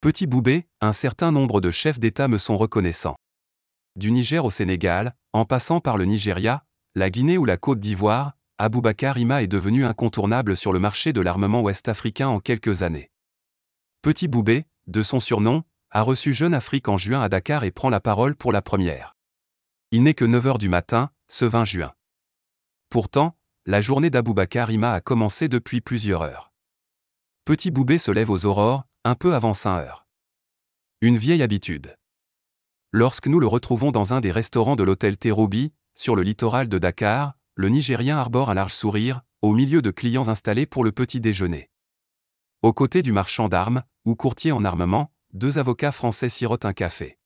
Petit Boubé, un certain nombre de chefs d'État me sont reconnaissants. Du Niger au Sénégal, en passant par le Nigeria, la Guinée ou la Côte d'Ivoire, Aboubacar Hima est devenu incontournable sur le marché de l'armement ouest-africain en quelques années. Petit Boubé, de son surnom, a reçu Jeune Afrique en juin à Dakar et prend la parole pour la première. Il n'est que 9 h du matin, ce 20 juin. Pourtant, la journée d'Aboubacar Hima a commencé depuis plusieurs heures. Petit Boubé se lève aux aurores, un peu avant 5 h. Une vieille habitude. Lorsque nous le retrouvons dans un des restaurants de l'hôtel Terroubi, sur le littoral de Dakar, le Nigérien arbore un large sourire, au milieu de clients installés pour le petit déjeuner. Aux côtés du marchand d'armes, ou courtier en armement, 2 avocats français sirotent un café.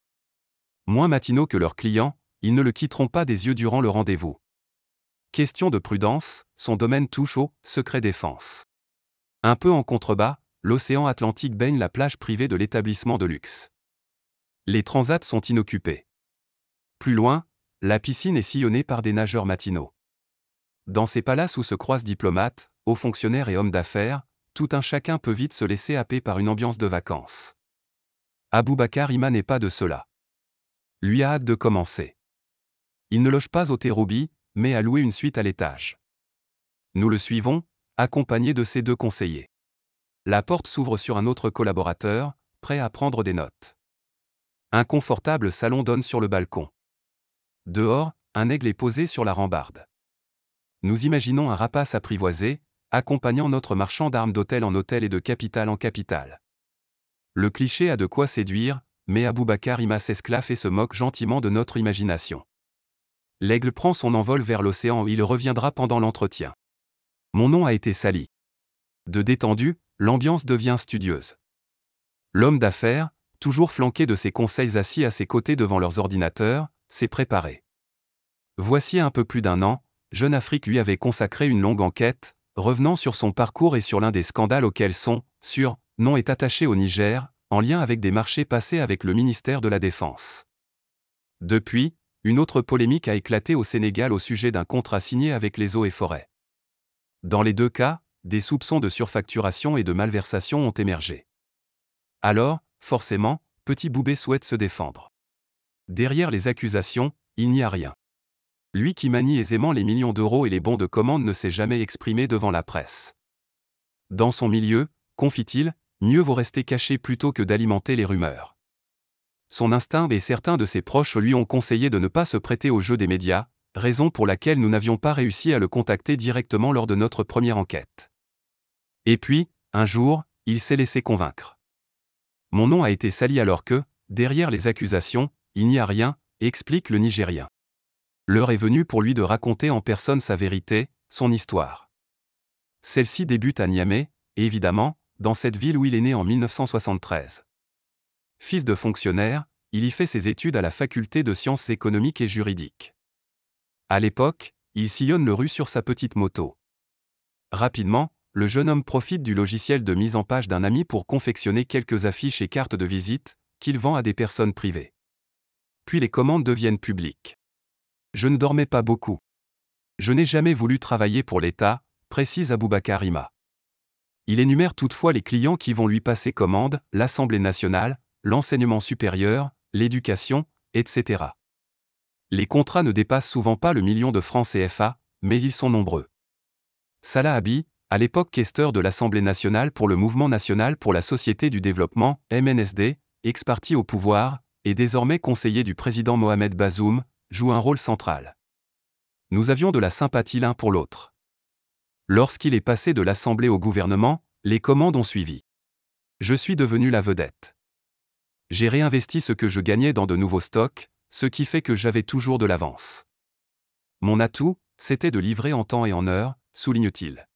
Moins matinaux que leurs clients, ils ne le quitteront pas des yeux durant le rendez-vous. Question de prudence, son domaine touche au secret défense. Un peu en contrebas, l'océan Atlantique baigne la plage privée de l'établissement de luxe. Les transats sont inoccupés. Plus loin, la piscine est sillonnée par des nageurs matinaux. Dans ces palaces où se croisent diplomates, hauts fonctionnaires et hommes d'affaires, tout un chacun peut vite se laisser happer par une ambiance de vacances. Aboubacar Hima n'est pas de cela. Lui a hâte de commencer. Il ne loge pas au Terroubi, mais a loué une suite à l'étage. Nous le suivons, accompagné de ses 2 conseillers. La porte s'ouvre sur un autre collaborateur, prêt à prendre des notes. Un confortable salon donne sur le balcon. Dehors, un aigle est posé sur la rambarde. Nous imaginons un rapace apprivoisé, accompagnant notre marchand d'armes d'hôtel en hôtel et de capitale en capitale. Le cliché a de quoi séduire, mais Aboubacar Hima s'esclaffe et se moque gentiment de notre imagination. L'aigle prend son envol vers l'océan où il reviendra pendant l'entretien. Mon nom a été sali. De détendu, l'ambiance devient studieuse. L'homme d'affaires, toujours flanqué de ses conseils assis à ses côtés devant leurs ordinateurs, s'est préparé. Voici un peu plus d'1 an, Jeune Afrique lui avait consacré une longue enquête, revenant sur son parcours et sur l'un des scandales auxquels son nom est attaché au Niger, en lien avec des marchés passés avec le ministère de la Défense. Depuis, une autre polémique a éclaté au Sénégal au sujet d'un contrat signé avec les eaux et forêts. Dans les 2 cas, des soupçons de surfacturation et de malversation ont émergé. Alors, forcément, Petit Boubé souhaite se défendre. Derrière les accusations, il n'y a rien. Lui qui manie aisément les millions d'euros et les bons de commande ne s'est jamais exprimé devant la presse. Dans son milieu, confie-t-il, mieux vaut rester caché plutôt que d'alimenter les rumeurs. Son instinct et certains de ses proches lui ont conseillé de ne pas se prêter au jeu des médias, raison pour laquelle nous n'avions pas réussi à le contacter directement lors de notre première enquête. Et puis, un jour, il s'est laissé convaincre. Mon nom a été sali alors que, derrière les accusations, il n'y a rien, explique le Nigérien. L'heure est venue pour lui de raconter en personne sa vérité, son histoire. Celle-ci débute à Niamey, et évidemment, dans cette ville où il est né en 1973. Fils de fonctionnaire, il y fait ses études à la faculté de sciences économiques et juridiques. À l'époque, il sillonne le rue sur sa petite moto. Rapidement, le jeune homme profite du logiciel de mise en page d'un ami pour confectionner quelques affiches et cartes de visite, qu'il vend à des personnes privées. Puis les commandes deviennent publiques. Je ne dormais pas beaucoup. Je n'ai jamais voulu travailler pour l'État, précise Aboubacar Hima. Il énumère toutefois les clients qui vont lui passer commande, l'Assemblée nationale, l'enseignement supérieur, l'éducation, etc. Les contrats ne dépassent souvent pas le million de francs CFA, mais ils sont nombreux. Salah Habi, à l'époque questeur de l'Assemblée nationale pour le Mouvement national pour la société du développement, MNSD, ex-parti au pouvoir, et désormais conseiller du président Mohamed Bazoum, joue un rôle central. Nous avions de la sympathie l'un pour l'autre. Lorsqu'il est passé de l'Assemblée au gouvernement, les commandes ont suivi. Je suis devenu la vedette. J'ai réinvesti ce que je gagnais dans de nouveaux stocks, ce qui fait que j'avais toujours de l'avance. Mon atout, c'était de livrer en temps et en heure, souligne-t-il.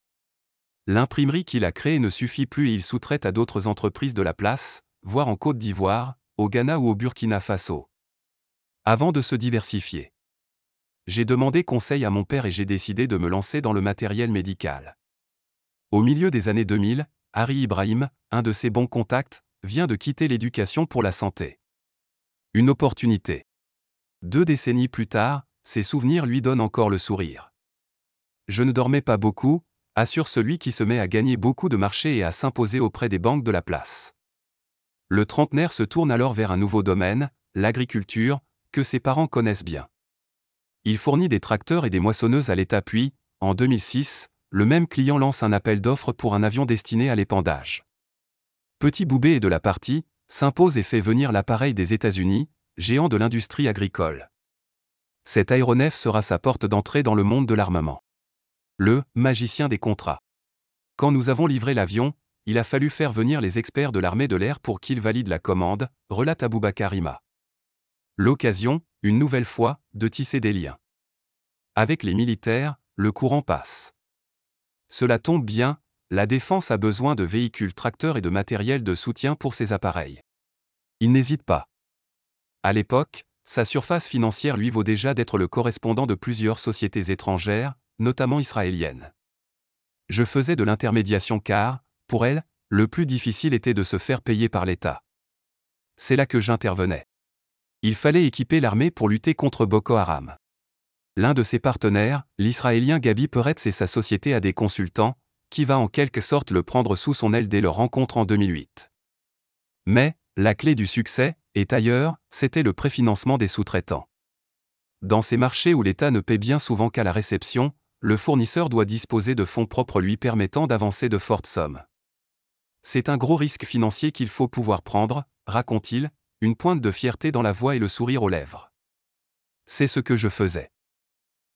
L'imprimerie qu'il a créée ne suffit plus et il sous-traite à d'autres entreprises de la place, voire en Côte d'Ivoire, au Ghana ou au Burkina Faso. Avant de se diversifier. J'ai demandé conseil à mon père et j'ai décidé de me lancer dans le matériel médical. Au milieu des années 2000, Harry Ibrahim, un de ses bons contacts, vient de quitter l'éducation pour la santé. Une opportunité. 2 décennies plus tard, ses souvenirs lui donnent encore le sourire. Je ne dormais pas beaucoup, assure celui qui se met à gagner beaucoup de marchés et à s'imposer auprès des banques de la place. Le trentenaire se tourne alors vers un nouveau domaine, l'agriculture, que ses parents connaissent bien. Il fournit des tracteurs et des moissonneuses à l'État puis, en 2006, le même client lance un appel d'offres pour un avion destiné à l'épandage. Petit Boubé est de la partie, s'impose et fait venir l'appareil des États-Unis, géant de l'industrie agricole. Cet aéronef sera sa porte d'entrée dans le monde de l'armement. Le magicien des contrats. Quand nous avons livré l'avion, il a fallu faire venir les experts de l'armée de l'air pour qu'ils valident la commande, relate Aboubacar Ima. L'occasion, une nouvelle fois, de tisser des liens. Avec les militaires, le courant passe. Cela tombe bien, la défense a besoin de véhicules tracteurs et de matériel de soutien pour ses appareils. Il n'hésite pas. À l'époque, sa surface financière lui vaut déjà d'être le correspondant de plusieurs sociétés étrangères, notamment israéliennes. Je faisais de l'intermédiation car, pour elle, le plus difficile était de se faire payer par l'État. C'est là que j'intervenais. Il fallait équiper l'armée pour lutter contre Boko Haram. L'un de ses partenaires, l'Israélien Gabi Peretz et sa société a des consultants, qui va en quelque sorte le prendre sous son aile dès leur rencontre en 2008. Mais, la clé du succès, est ailleurs, c'était le préfinancement des sous-traitants. Dans ces marchés où l'État ne paie bien souvent qu'à la réception, le fournisseur doit disposer de fonds propres lui permettant d'avancer de fortes sommes. C'est un gros risque financier qu'il faut pouvoir prendre, raconte-t-il, une pointe de fierté dans la voix et le sourire aux lèvres. C'est ce que je faisais.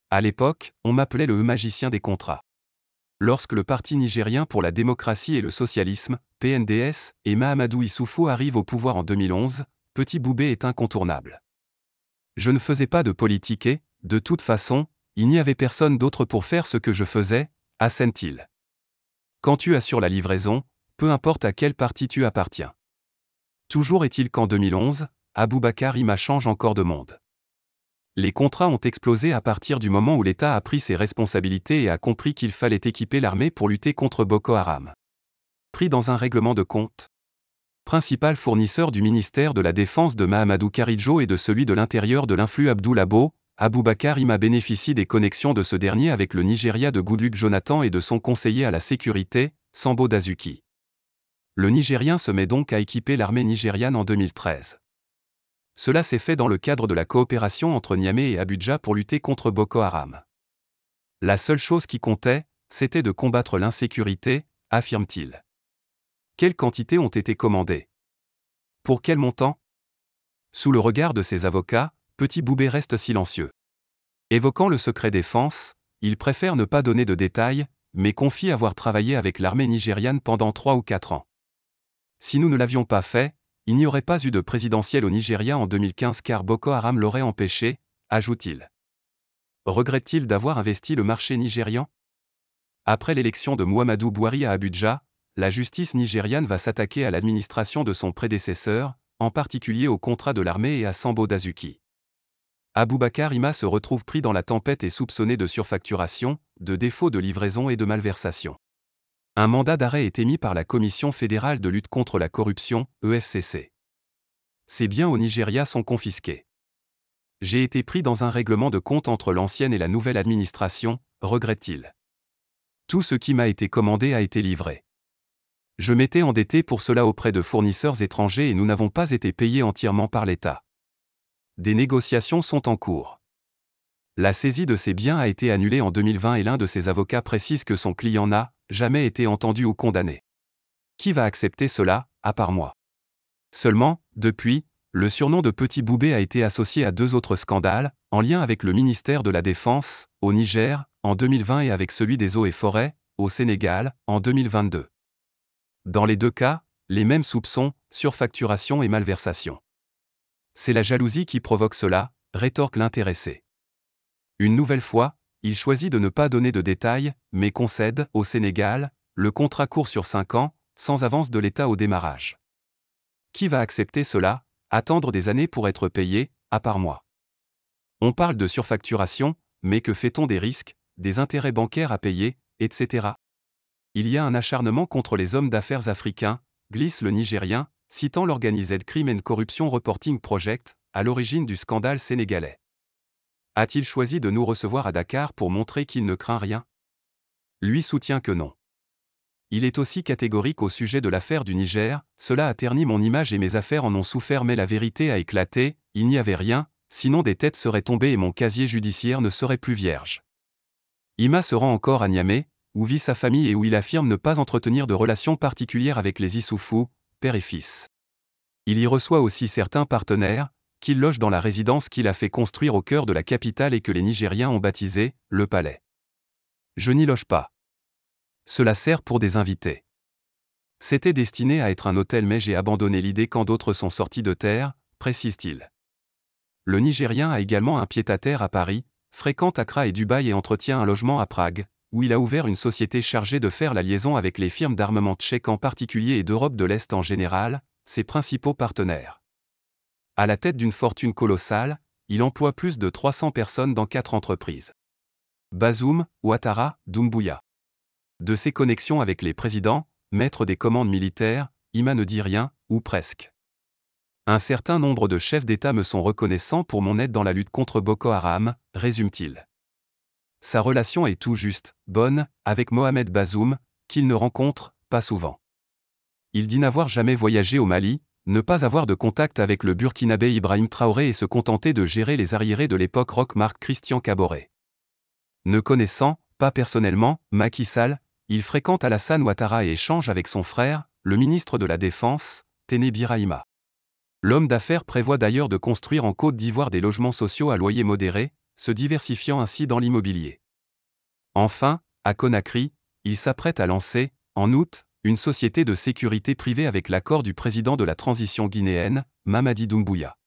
À l'époque, on m'appelait le magicien des contrats. Lorsque le Parti nigérien pour la démocratie et le socialisme, PNDS, et Mahamadou Issoufou arrivent au pouvoir en 2011, Petit Boubé est incontournable. Je ne faisais pas de politique et, de toute façon, il n'y avait personne d'autre pour faire ce que je faisais, assène-t-il. Quand tu assures la livraison, peu importe à quel parti tu appartiens. Toujours est-il qu'en 2011, Aboubacar Ima change encore de monde. Les contrats ont explosé à partir du moment où l'État a pris ses responsabilités et a compris qu'il fallait équiper l'armée pour lutter contre Boko Haram. Pris dans un règlement de compte. Principal fournisseur du ministère de la Défense de Mahamadou Karidjo et de celui de l'Intérieur de l'influx Abdou Labo, Aboubacar Ima bénéficie des connexions de ce dernier avec le Nigeria de Goodluck Jonathan et de son conseiller à la sécurité, Sambo Dazuki. Le Nigérien se met donc à équiper l'armée nigériane en 2013. Cela s'est fait dans le cadre de la coopération entre Niamey et Abuja pour lutter contre Boko Haram. La seule chose qui comptait, c'était de combattre l'insécurité, affirme-t-il. Quelles quantités ont été commandées? Pour quel montant? Sous le regard de ses avocats, Petit Boubé reste silencieux. Évoquant le secret défense, il préfère ne pas donner de détails, mais confie avoir travaillé avec l'armée nigériane pendant 3 ou 4 ans. Si nous ne l'avions pas fait, il n'y aurait pas eu de présidentielle au Nigeria en 2015 car Boko Haram l'aurait empêché, ajoute-t-il. Regrette-t-il d'avoir investi le marché nigérian? Après l'élection de Muhammadu Buhari à Abuja, la justice nigériane va s'attaquer à l'administration de son prédécesseur, en particulier au contrat de l'armée et à Sambo Dazuki. Aboubacar Ima se retrouve pris dans la tempête et soupçonné de surfacturation, de défaut de livraison et de malversation. Un mandat d'arrêt est émis par la Commission fédérale de lutte contre la corruption, EFCC. Ses biens au Nigeria sont confisqués. J'ai été pris dans un règlement de compte entre l'ancienne et la nouvelle administration, regrette-t-il. Tout ce qui m'a été commandé a été livré. Je m'étais endetté pour cela auprès de fournisseurs étrangers et nous n'avons pas été payés entièrement par l'État. Des négociations sont en cours. La saisie de ces biens a été annulée en 2020 et l'un de ses avocats précise que son client n'a jamais été entendu ou condamné. Qui va accepter cela, à part moi? Seulement, depuis, le surnom de Petit Boubé a été associé à 2 autres scandales, en lien avec le ministère de la Défense, au Niger, en 2020 et avec celui des eaux et forêts, au Sénégal, en 2022. Dans les 2 cas, les mêmes soupçons, surfacturation et malversation. C'est la jalousie qui provoque cela, rétorque l'intéressé. Une nouvelle fois, il choisit de ne pas donner de détails, mais concède, au Sénégal, le contrat court sur 5 ans, sans avance de l'État au démarrage. Qui va accepter cela, attendre des années pour être payé, à part moi? On parle de surfacturation, mais que fait-on des risques, des intérêts bancaires à payer, etc. Il y a un acharnement contre les hommes d'affaires africains, glisse le Nigérien, citant l'Organized Crime and Corruption Reporting Project, à l'origine du scandale sénégalais. A-t-il choisi de nous recevoir à Dakar pour montrer qu'il ne craint rien? Lui soutient que non. Il est aussi catégorique au sujet de l'affaire du Niger, cela a terni mon image et mes affaires en ont souffert mais la vérité a éclaté, il n'y avait rien, sinon des têtes seraient tombées et mon casier judiciaire ne serait plus vierge. Ima se rend encore à Niamey, où vit sa famille et où il affirme ne pas entretenir de relations particulières avec les Issoufou, père et fils. Il y reçoit aussi certains partenaires, qu'il loge dans la résidence qu'il a fait construire au cœur de la capitale et que les Nigériens ont baptisé « le Palais ». Je n'y loge pas. Cela sert pour des invités. C'était destiné à être un hôtel mais j'ai abandonné l'idée quand d'autres sont sortis de terre, précise-t-il. Le Nigérien a également un pied-à-terre à Paris, fréquente Accra et Dubaï et entretient un logement à Prague, où il a ouvert une société chargée de faire la liaison avec les firmes d'armement tchèques en particulier et d'Europe de l'Est en général, ses principaux partenaires. À la tête d'une fortune colossale, il emploie plus de 300 personnes dans 4 entreprises. Bazoum, Ouattara, Doumbouya. De ses connexions avec les présidents, maîtres des commandes militaires, Ima ne dit rien, ou presque. Un certain nombre de chefs d'État me sont reconnaissants pour mon aide dans la lutte contre Boko Haram, résume-t-il. Sa relation est tout juste bonne avec Mohamed Bazoum, qu'il ne rencontre pas souvent. Il dit n'avoir jamais voyagé au Mali, ne pas avoir de contact avec le Burkinabé Ibrahim Traoré et se contenter de gérer les arriérés de l'époque rock Marc Christian Caboret. Ne connaissant, pas personnellement, Macky Sall, il fréquente Alassane Ouattara et échange avec son frère, le ministre de la Défense, Téné Birahima. L'homme d'affaires prévoit d'ailleurs de construire en Côte d'Ivoire des logements sociaux à loyer modéré, se diversifiant ainsi dans l'immobilier. Enfin, à Conakry, il s'apprête à lancer, en août, une société de sécurité privée avec l'accord du président de la transition guinéenne, Mamadi Doumbouya.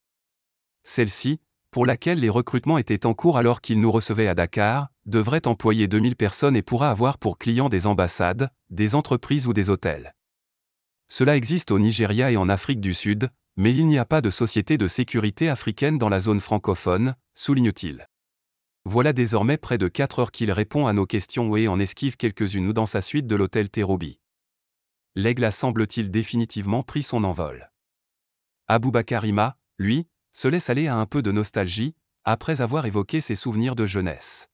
Celle-ci, pour laquelle les recrutements étaient en cours alors qu'il nous recevait à Dakar, devrait employer 2000 personnes et pourra avoir pour clients des ambassades, des entreprises ou des hôtels. Cela existe au Nigeria et en Afrique du Sud, mais il n'y a pas de société de sécurité africaine dans la zone francophone, souligne-t-il. Voilà désormais près de 4 heures qu'il répond à nos questions et en esquive quelques-unes dans sa suite de l'hôtel Terrobi. L'aigle a semble-t-il définitivement pris son envol. Aboubacar Ima, lui, se laisse aller à un peu de nostalgie, après avoir évoqué ses souvenirs de jeunesse.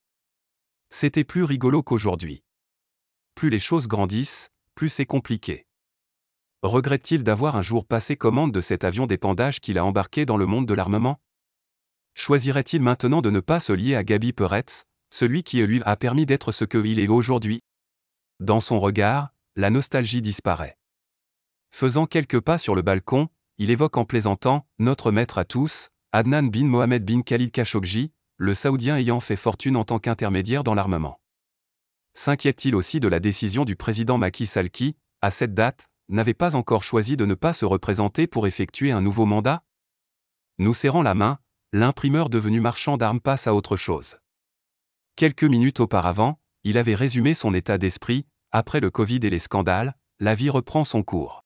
C'était plus rigolo qu'aujourd'hui. Plus les choses grandissent, plus c'est compliqué. Regrette-t-il d'avoir un jour passé commande de cet avion d'épandage qu'il a embarqué dans le monde de l'armement? Choisirait-il maintenant de ne pas se lier à Gaby Peretz, celui qui lui a permis d'être ce qu'il est aujourd'hui? Dans son regard, la nostalgie disparaît. Faisant quelques pas sur le balcon, il évoque en plaisantant « notre maître à tous », Adnan bin Mohamed bin Khalid Khashoggi, le Saoudien ayant fait fortune en tant qu'intermédiaire dans l'armement. S'inquiète-t-il aussi de la décision du président Macky Sall qui, à cette date, n'avait pas encore choisi de ne pas se représenter pour effectuer un nouveau mandat? Nous serrant la main, l'imprimeur devenu marchand d'armes passe à autre chose. Quelques minutes auparavant, il avait résumé son état d'esprit, après le Covid et les scandales, la vie reprend son cours.